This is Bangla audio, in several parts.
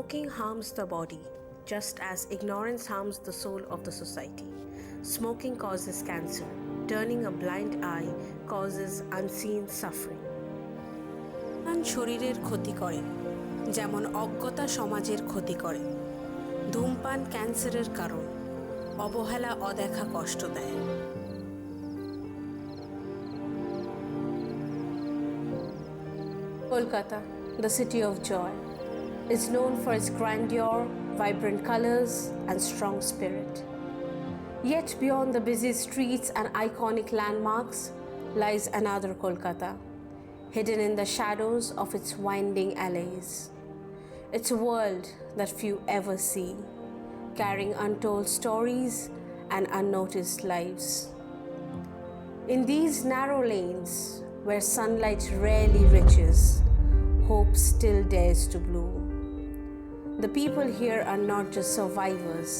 Smoking harms the body, just as ignorance harms the soul of the society. Smoking causes cancer. Turning a blind eye causes unseen suffering. শরীরের ক্ষতি করে, যেমন অজ্ঞতা সমাজের ক্ষতি করে। ধূমপান ক্যান্সারের কারণ, অবহেলা অদেখা কষ্ট দেয়। Kolkata, the city of joy, is known for its grandeur, vibrant colors, and strong spirit. Yet beyond the busy streets and iconic landmarks lies another Kolkata, hidden in the shadows of its winding alleys. It's a world that few ever see, carrying untold stories and unnoticed lives. In these narrow lanes, where sunlight rarely reaches, hope still dares to bloom. The people here are not just survivors,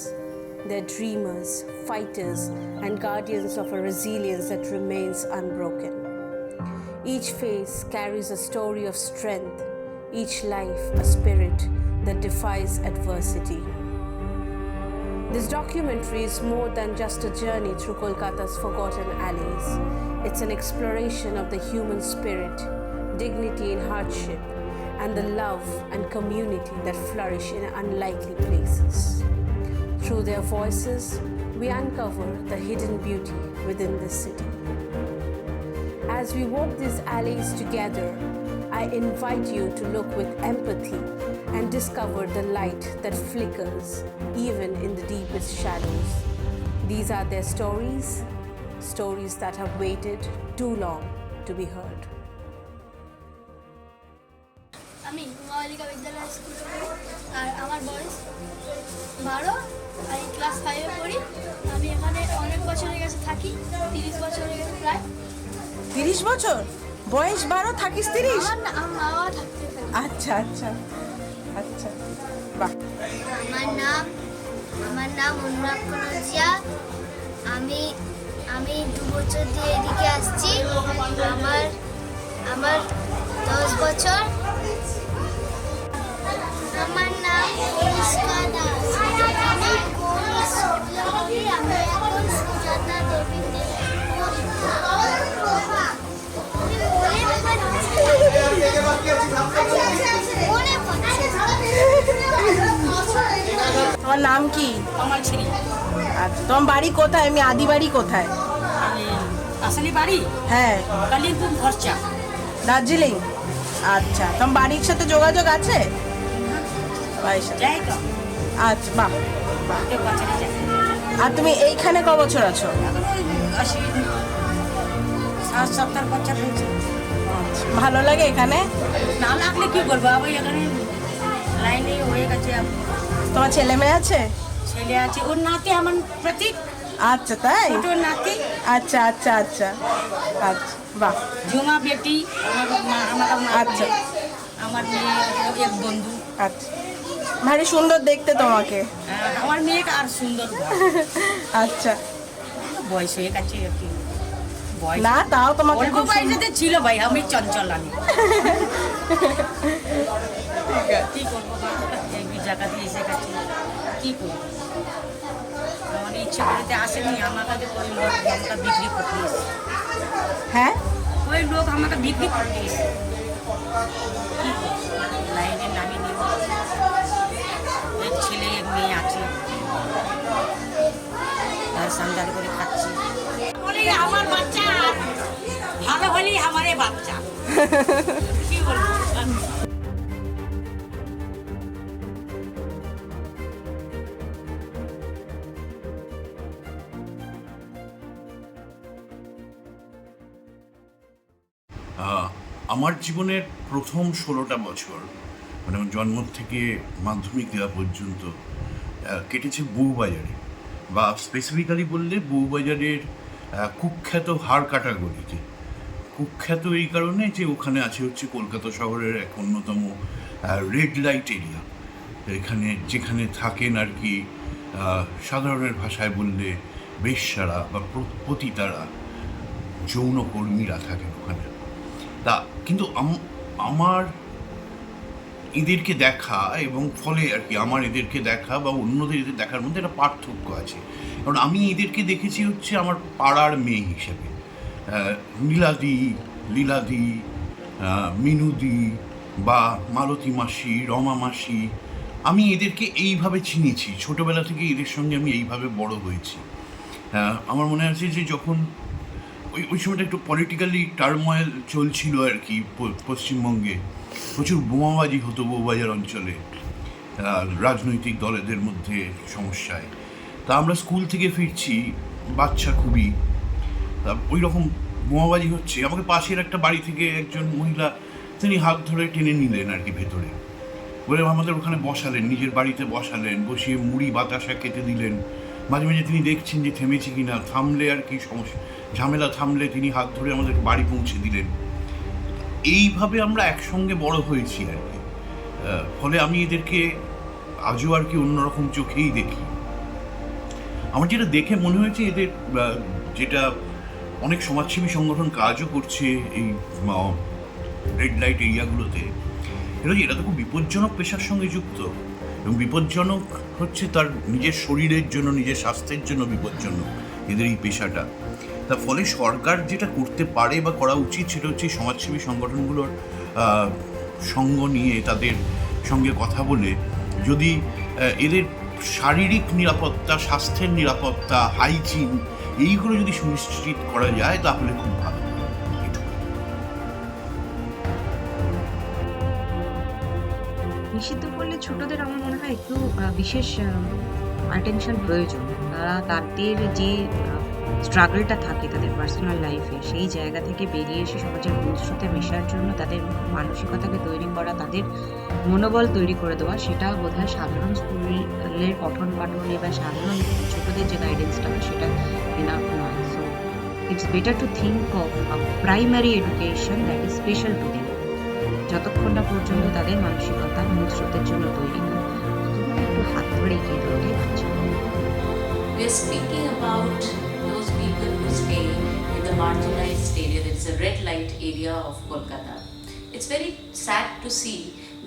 they're dreamers, fighters, and guardians of a resilience that remains unbroken. Each face carries a story of strength, each life a spirit that defies adversity. This documentary is more than just a journey through Kolkata's forgotten alleys. It's an exploration of the human spirit, dignity in hardship, and the love and community that flourish in unlikely places. Through their voices, we uncover the hidden beauty within this city. As we walk these alleys together, I invite you to look with empathy and discover the light that flickers even in the deepest shadows. These are their stories, stories that have waited too long to be heard. আমি মহালিকা বিদ্যালয় স্কুলে পড়ি আর আমার বয়স 12, আমি ক্লাস 5-এ পড়ি। আমি এখানে অনেক বছরের কাছে থাকি, 30 বছরের কাছে প্রায়। 30 বছর বয়স, 12 থাকিস 30? আমার বাবা থাকতে থাকে। আচ্ছা আচ্ছা আচ্ছা, বাহ। আমার নাম অনুরাগ কনজিয়া। আমি 2 বছর দিয়ে এদিকে আসছি। আমার 10 বছর। আমার নাম অনুষ্কা দাস। আমি পড়ি স্কুলে, আমি এখন সুজাতা দেবীতে তোমার নাম কি? আমার ছেলে। আচ্ছা, তোমার বাড়ি কোথায়? আমি আদি বাড়ি কোথায়? আসলে বাড়ি হ্যাঁ, কালিম্পং খরচা, দার্জিলিং। আচ্ছা, তোমার বাড়ির সাথে যোগাযোগ আছে? বাড়ির সাথে। যাই তো। আচ্ছা, বাহ বাহ। কেউ বাচ্চারা যায়। আর তুমি এইখানে ক বছর আছো? এখন ওই 80-70 বছর হয়েছে। ভালো লাগে এখানে? না লাগলে কি করবো, আমি এখানে লাইনে হয়ে গেছে। তোমার ছেলে মেয়ে আছে? ছেলে আছে, ওর নাতি আমার প্রতীক। আচ্ছা, তাই? ছোট নাতি। আচ্ছা আচ্ছা আচ্ছা আচ্ছা, বাহ। ঝুমা বেটি আমার আচ্ছা, আমার মেয়ে এক বন্ধু। আচ্ছা, ভারী সুন্দর দেখতে তোমাকে। আমার মেয়ে আর সুন্দর ঘর। আচ্ছা, বয়স হয়ে গেছে একটু। না, তাও তোমাকে অল্প খুব সুন্দর। বয়সে ছিল ভাই, আমি চঞ্চল আমি। ঠিক আছে। কি করবো, এই জায়গাতে এসে গেছি, কি করবো। আমার ইচ্ছে করতে আসেনি, আমার কাছে ওই লোক আমাকে বিক্রি করতে এসে। হ্যাঁ, ওই লোক আমাকে বিক্রি করতে এসে কি করবো, লাইনে নামিয়ে নিব। এক ছেলে এক মেয়ে আছে, তার সন্ধান করে খাচ্ছি। আমার বাচ্চা ভালো হলেই আমারে বাচ্চা, কি বলবো। আমার জীবনের প্রথম 16টা বছর, মানে আমার জন্ম থেকে মাধ্যমিক দেওয়া পর্যন্ত কেটেছে বউবাজারে, বা স্পেসিফিক্যালি বললে বউবাজারের কুখ্যাত হাড়কাটা গলিতে। কুখ্যাত এই কারণে যে ওখানে আছে হচ্ছে কলকাতা শহরের এক অন্যতম রেড লাইট এরিয়া। এখানে যেখানে থাকেন আর কি সাধারণের ভাষায় বললে বেশ্যারা বা পতিতারা, যৌনকর্মীরা থাকেন ওখানে। তা কিন্তু আমার এদেরকে দেখা এবং ফলে আর কি আমার এদেরকে দেখা বা অন্যদের এদের দেখার মধ্যে একটা পার্থক্য আছে। কারণ আমি এদেরকে দেখেছি হচ্ছে আমার পাড়ার মেয়ে হিসেবে, নীলাদি, লীলাদি, মিনুদি বা মালতী মাসি, রমা মাসি, আমি এদেরকে এইভাবে চিনেছি। ছোটোবেলা থেকে এদের সঙ্গে আমি এইভাবে বড় হয়েছি। আমার মনে আছে যে যখন ওই সময়টা একটু পলিটিক্যালি টার্ময়েল চলছিল আর কি পশ্চিমবঙ্গে, প্রচুর বোমাবাজি হতো বউবাজার অঞ্চলে রাজনৈতিক দলেদের মধ্যে সমস্যায়। তা আমরা স্কুল থেকে ফিরছি, বাচ্চা খুবই, ওই রকম বোমাবাজি হচ্ছে। আমাকে পাশের একটা বাড়ি থেকে একজন মহিলা, তিনি হাত ধরে টেনে নিলেন আর কি ভেতরে, বলে আমাদের ওখানে বসালেন, নিজের বাড়িতে বসালেন, বসিয়ে মুড়ি বাতাসা খেতে দিলেন। মাঝে মাঝে তিনি দেখছেন যে থেমেছে কি না, থামলে আর কি সমস্যা, ঝামেলা থামলে তিনি হাত ধরে আমাদের বাড়ি পৌঁছে দিলেন। এইভাবে আমরা একসঙ্গে বড় হয়েছি আর কি। ফলে আমি এদেরকে আজও আর কি অন্যরকম চোখেই দেখি। আমার যেটা দেখে মনে হয়েছে এদের যেটা অনেক সমাজসেবী সংগঠন কাজও করছে এই রেড লাইট এরিয়াগুলোতে, এরা তো খুব বিপজ্জনক পেশার সঙ্গে যুক্ত, এবং বিপজ্জনক হচ্ছে তার নিজের শরীরের জন্য, নিজের স্বাস্থ্যের জন্য বিপজ্জনক এদের এই পেশাটা। তার ফলে সরকার যেটা করতে পারে বা করা উচিত সেটা হচ্ছে সমাজসেবী সংগঠনগুলোর সঙ্গ নিয়ে, তাদের সঙ্গে কথা বলে যদি এদের শারীরিক নিরাপত্তা, স্বাস্থ্যের নিরাপত্তা, হাইজিন, এইগুলো যদি সুনিশ্চিত করা যায় তাহলে খুব ভালো। নিষিদ্ধ করলে ছোটদের আমার মনে হয় একটু বিশেষ অ্যাটেনশন প্রয়োজন। তারা তাদের যে স্ট্রাগলটা থাকে তাদের পার্সোনাল লাইফে, সেই জায়গা থেকে বেরিয়ে এসে সমাজের মূলস্রোতে মেশার জন্য তাদের মানসিকতাকে তৈরি করা, তাদের মনোবল তৈরি করে দেওয়া, সেটা বোধহয় সাধারণ স্কুলের পঠন পাঠনে বা সাধারণ ছোটদের যে গাইডেন্সটা সেটা এনাফ নয়। So it's better to think of primary education that is special to them, যতক্ষণ না পর্যন্ত তাদের মানসিকতা মূল স্রোতের জন্য তৈরি হয়, ততক্ষণ একটু হাত ধরে এগিয়ে দেওয়াটাই ভালো। We are speaking about those people who stay in the marginalized area, that is a red light area of Kolkata. It's very sad to see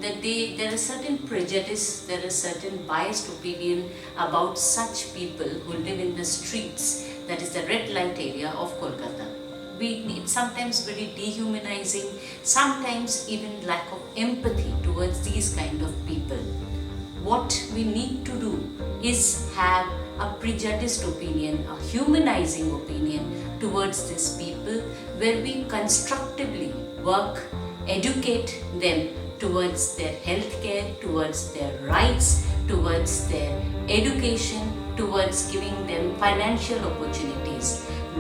that there is certain prejudice, there is certain biased opinion about such people who live in the streets, that is the red light area of Kolkata. It's sometimes very dehumanizing, sometimes even lack of empathy towards these kind of people. What we need to do is have a prejudiced opinion, a humanizing opinion towards these people, where we constructively work, educate them towards their healthcare, towards their rights, towards their education, towards giving them financial opportunities.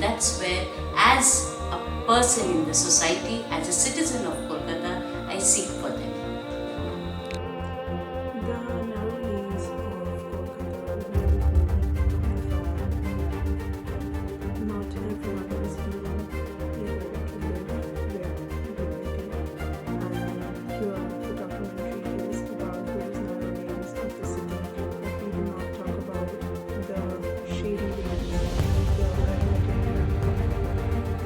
That's where, as a person in the society, as a citizen of Kolkata, I seek for them. The narrow lanes of Kolkata, not everyone is able to live with dignity, and here the documentary is about those narrow lanes of the city that we do not talk about, the shady lanes, the red area.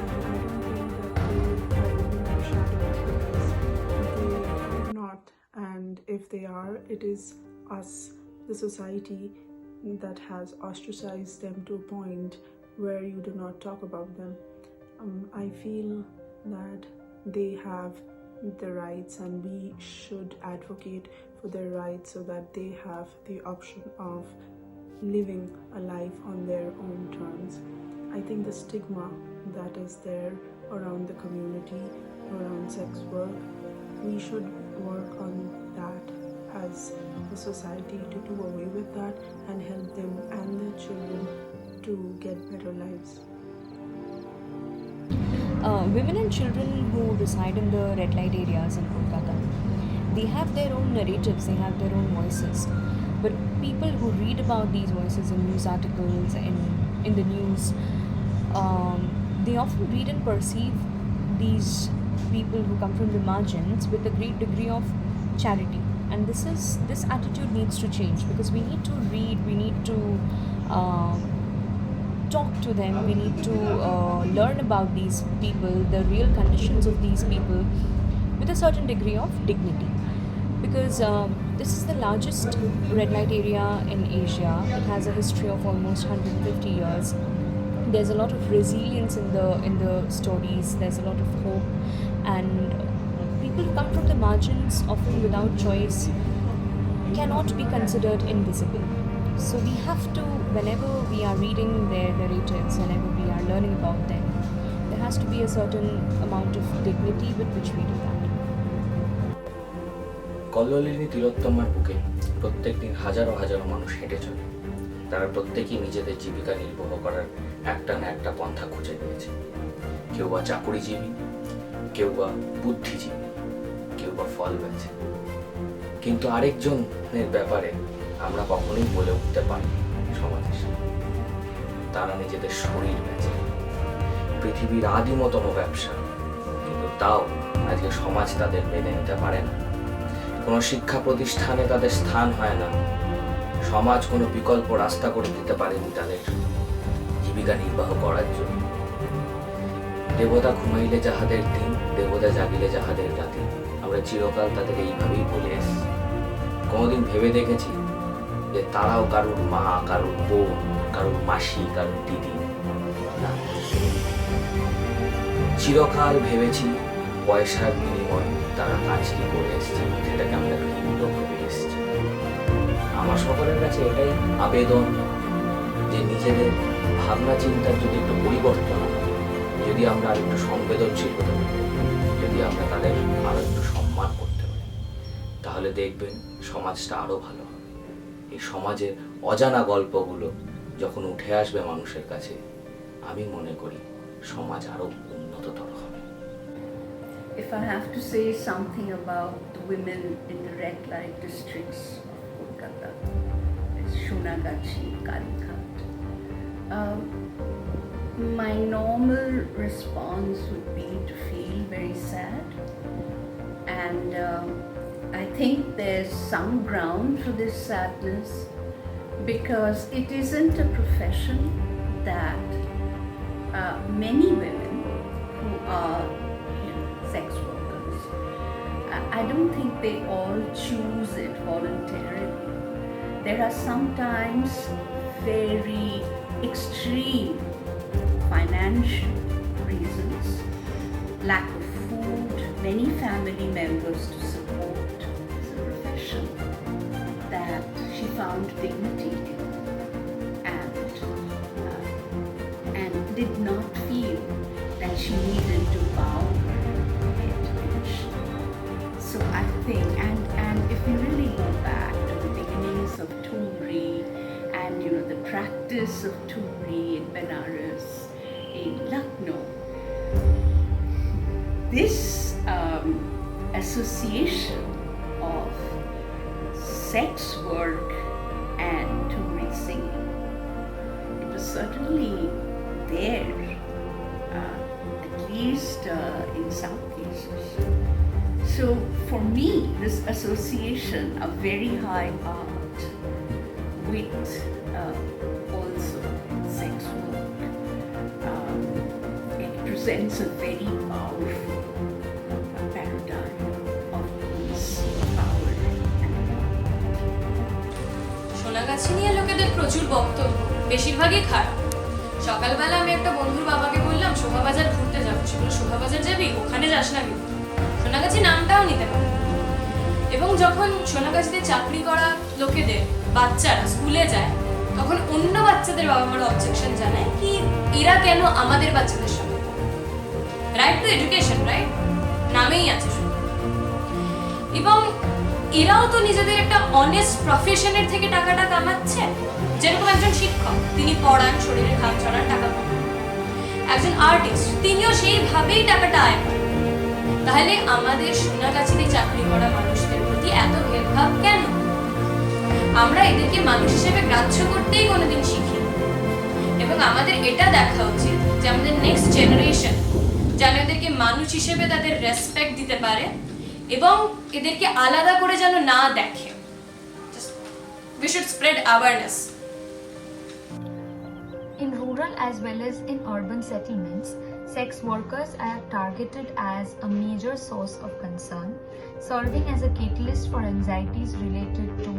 And I don't think that they are even a shadow, because they are not. And if they are, it is us, the society, that has ostracized them to a point where you do not talk about them. I feel that they have the rights, and we should advocate for their rights so that they have the option of living a life on their own terms. I think the stigma that is there around the community, around sex work, we should work on that as a society to do away with that and help them and their children to get better lives. Women and children who reside in the red light areas in Kolkata, they have their own narratives, they have their own voices. But people who read about these voices in news articles, in the news, they often read and perceive these people who come from the margins with a great degree of charity. And this attitude needs to change, because we need to read, we need to talk to them, we need to learn about these people, the real conditions of these people, with a certain degree of dignity. because this is the largest red light area in Asia. It has a history of almost 150 years. There's a lot of resilience in the stories. There's a lot of hope, and people who come from the margins, often without choice, cannot be considered invisible. So we have to, whenever we are reading their narratives, whenever we are learning about them, there has to be a certain amount of dignity with which we do that. কল্লোলিনী তিলোত্তমার বুকে প্রত্যেকদিন হাজারো হাজারো মানুষ হেঁটে চলে। তারা প্রত্যেকেই নিজেদের জীবিকা নির্বাহ করার একটা না একটা পন্থা খুঁজে নিয়েছে। কেউ বা চাকুরিজীবী, কেউ বা বুদ্ধিজীবী, কেউ বা ফল বেচে। কিন্তু আরেকজনের ব্যাপারে আমরা কখনোই বলে উঠতে পারি সমাজের সামনে। তারা নিজেদের শরীর বেচে। পৃথিবীর আদিমতম ব্যবসা, কিন্তু তাও আজকে সমাজ তাদের মেনে নিতে পারে না। কোনো শিক্ষা প্রতিষ্ঠানে তাদের স্থান হয় না। সমাজ কোনো বিকল্প রাস্তা করে দিতে পারেনি তাদের জীবিকা নির্বাহ করার জন্য। দেবতা ঘুমাইলে যাহাদের দিন, দেবতা জাগিলে যাহাদের রাতে। আমরা চিরকাল তাদের এইভাবেই বলে এসেছি। কোনোদিন ভেবে দেখেছি যে তারাও কারুর মা, কারুর বোন, কারুর মাসি, কারুর দিদি না। চিরকাল ভেবেছি পয়সার বিনিময়ে তারা কাজটি করে এসেছে, সেটাকে আমরা ভিন্ন ভেবে এসেছি। আমার সকলের কাছে এটাই আবেদন যে নিজেদের ভাবনা চিন্তার যদি একটু পরিবর্তন হয়, যদি আমরা আর একটু সংবেদনশীল হতে পারি, যদি আমরা তাদের আরো একটু সম্মান করতে পারি, তাহলে দেখবেন সমাজটা আরো ভালো হবে। এই সমাজের অজানা গল্পগুলো যখন উঠে আসবে মানুষের কাছে, আমি মনে করি সমাজ আরো উন্নততর হবে। If I have to say something about the women in the red light districts of Kolkata, it's Sonagachi, Kalighat. My normal response would be to feel very sad, and I think there's some ground for this sadness because it isn't a profession that many women who are sex workers, I don't think they all choose it voluntarily. There are sometimes very extreme financial reasons, lack of food, many family members to support. It's a profession that she found dignity in and did not feel that she needed to bow her head. So I think, and if we really go back to the beginnings of Tumri and the practice of Tumri in Benares, in Lucknow, this association of sex work and Tumri singing, it was certainly there, at least in some cases. So for me, this association of very high art with also sex work, it presents a very powerful paradigm of peace, power and Sonagachi নিয়ে লোকেদের প্রচুর বক্তব্য, বেশিরভাগই খারাপ। সকালবেলা আমি একটা বন্ধুর বাবাকে বললাম শোভাবাজার ঘুরতে যাবো, সেগুলো শোভাবাজার যাবি, ওখানে যাস না কিন্তু। সোনাগাছি নামটাও নিতে পারে। এবং যখন সোনাগাছিতে চাকরি করা লোকেদের বাচ্চারা স্কুলে যায়, তখন অন্য বাচ্চাদের বাবা মারা অবজেকশন জানায় কি এরা কেন আমাদের বাচ্চাদের সঙ্গে। রাইট টু এডুকেশন, রাইট, নামেই আছে শুধু। এবং এরাও তো নিজেদের একটা অনেস্ট প্রফেশনের থেকে টাকাটা কামাচ্ছে। যেরকম একজন শিক্ষক, তিনি পড়ান, শরীরের ঘাম ছড়ান, টাকা পান। একজন আর্টিস্ট, তিনিও সেইভাবেই টাকাটা আয় করেন। তাহলে আমাদের সোনাগাছিতে চাকরি করা মানুষদের প্রতি এত ভেদভাব কেন? আমরা এদেরকে মানুষ হিসেবে গ্রাহ্য করতেই কোনোদিন শিখি। এবং আমাদের এটা দেখা উচিত যে আমাদের নেক্সট জেনারেশন যেন এদেরকে মানুষ হিসেবে তাদের রেসপেক্ট দিতে পারে এবং এদেরকে আলাদা করে যেন না দেখে। We should spread awareness. In rural as well as in urban settlements, Sex workers are targeted as a major source of concern, serving as a catalyst for anxieties related to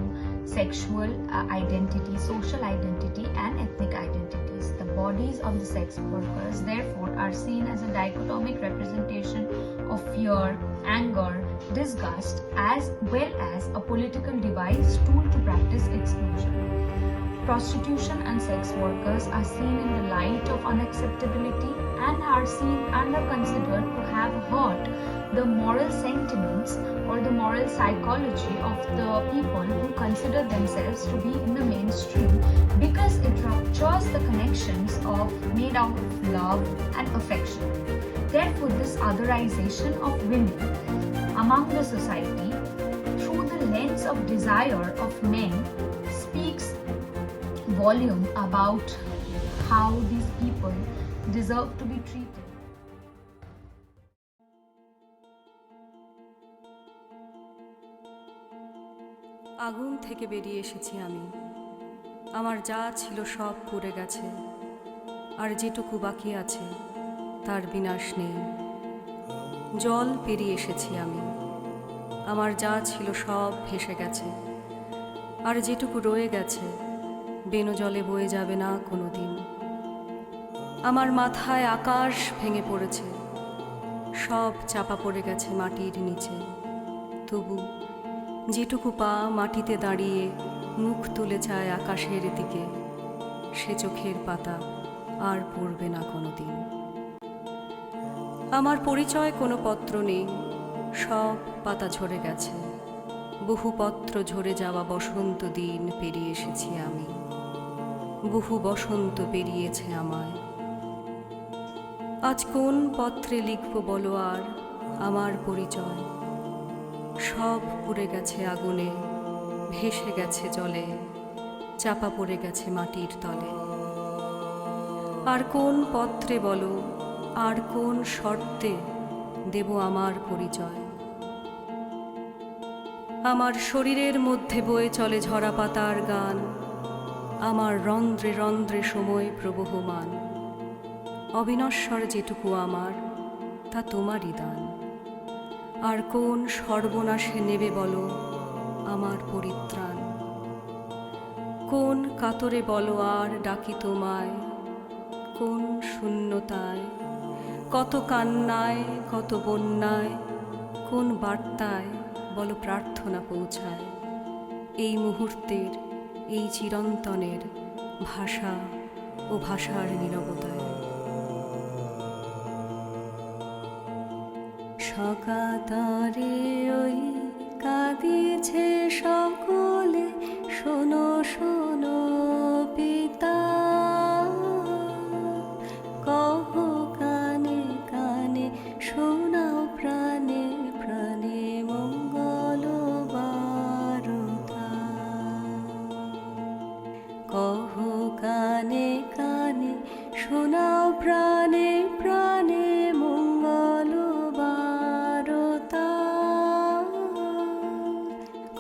sexual identity, social identity, and ethnic identities. The bodies of the sex workers, therefore, are seen as a dichotomic representation of fear, anger, disgust, as well as a political device tool to practice exclusion. Prostitution and sex workers are seen in the light of unacceptability and are seen and are considered to have hurt the moral sentiments or the moral psychology of the people who consider themselves to be in the mainstream, because it ruptures the connections made out of love and affection. Therefore, this otherization of women among the society through the lens of desire of men speaks volume about how these people deserve to be treated. আগুন থেকে বেরিয়ে এসেছি আমি, আমার যা ছিল সব পুড়ে গেছে, আর যেটুকু বাকি আছে তার বিনাশ নেই। জল পেরিয়ে এসেছি আমি, আমার যা ছিল সব ভেসে গেছে, আর যেটুকু রয়ে গেছে বেনো জলে বয়ে যাবে না কোনো দিন। আমার মাথায় আকাশ ভেঙে পড়েছে, সব চাপা পড়ে গেছে মাটির নিচে, তবু যেটুকু পা মাটিতে দাঁড়িয়ে মুখ তুলে চায় আকাশের দিকে, সে চোখের পাতা আর পড়বে না কোনো দিন। আমার পরিচয় কোনো পত্র নেই, সব পাতা ঝরে গেছে, বহু পত্র ঝরে যাওয়া বসন্ত দিন পেরিয়ে এসেছি আমি, বহু বসন্ত পেরিয়েছে আমায়। আজ কোন পত্রে লিখব বলো আর আমার পরিচয়? সব পুড়ে গেছে আগুনে, ভেসে গেছে জলে, চাপা পড়ে গেছে মাটির তলে। আর কোন পত্রে বলো, আর কোন শর্তে দেব আমার পরিচয়? আমার শরীরের মধ্যে বয়ে চলে ঝরা পাতার গান, আমার রন্ধ্রে রন্ধ্রে সময় প্রবহমান। অবিনশ্বর যেটুকু আমার, তা তোমারই দান। আর কোন সর্বনাশে নেবে বলো আমার পরিত্রাণ? কোন কাতরে বলো আর ডাকি তোমায়, কোন শূন্যতায়, কত কান্নায়, কত বন্যায়, কোন বার্তায় বলো প্রার্থনা পৌঁছায়? এই মুহূর্তের, এই চিরন্তনের ভাষা ও ভাষার নীরবতায়। সকাতারে ওই কাঁদিছে সকলে, শোনো শোনো পিতা, কহ কানে কানে শোনাও প্রাণে প্রাণে মঙ্গল বারতা। কহ কানে কানে শোনাও প্রাণে প্রাণে মঙ্গল বারতা।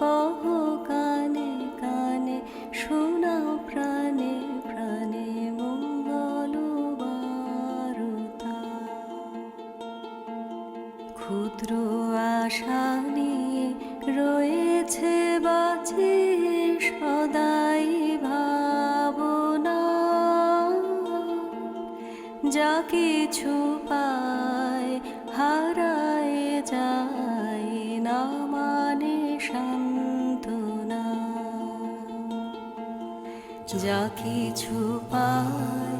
কহ কানে কানে শোনাও প্রাণে প্রাণে মঙ্গল বারতা। ক্ষুদ্র আশা নিয়ে রয়েছে বাঁচে সদাই ভাবনা, যা কিছু পায় হারায় যায় না মানে সান্ত্বনা। যা কিছু পায়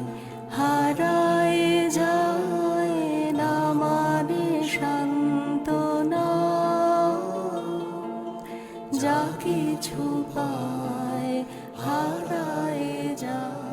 হারায় যায় না মানে সান্ত্বনা। যা কিছু পায় হারায় যায়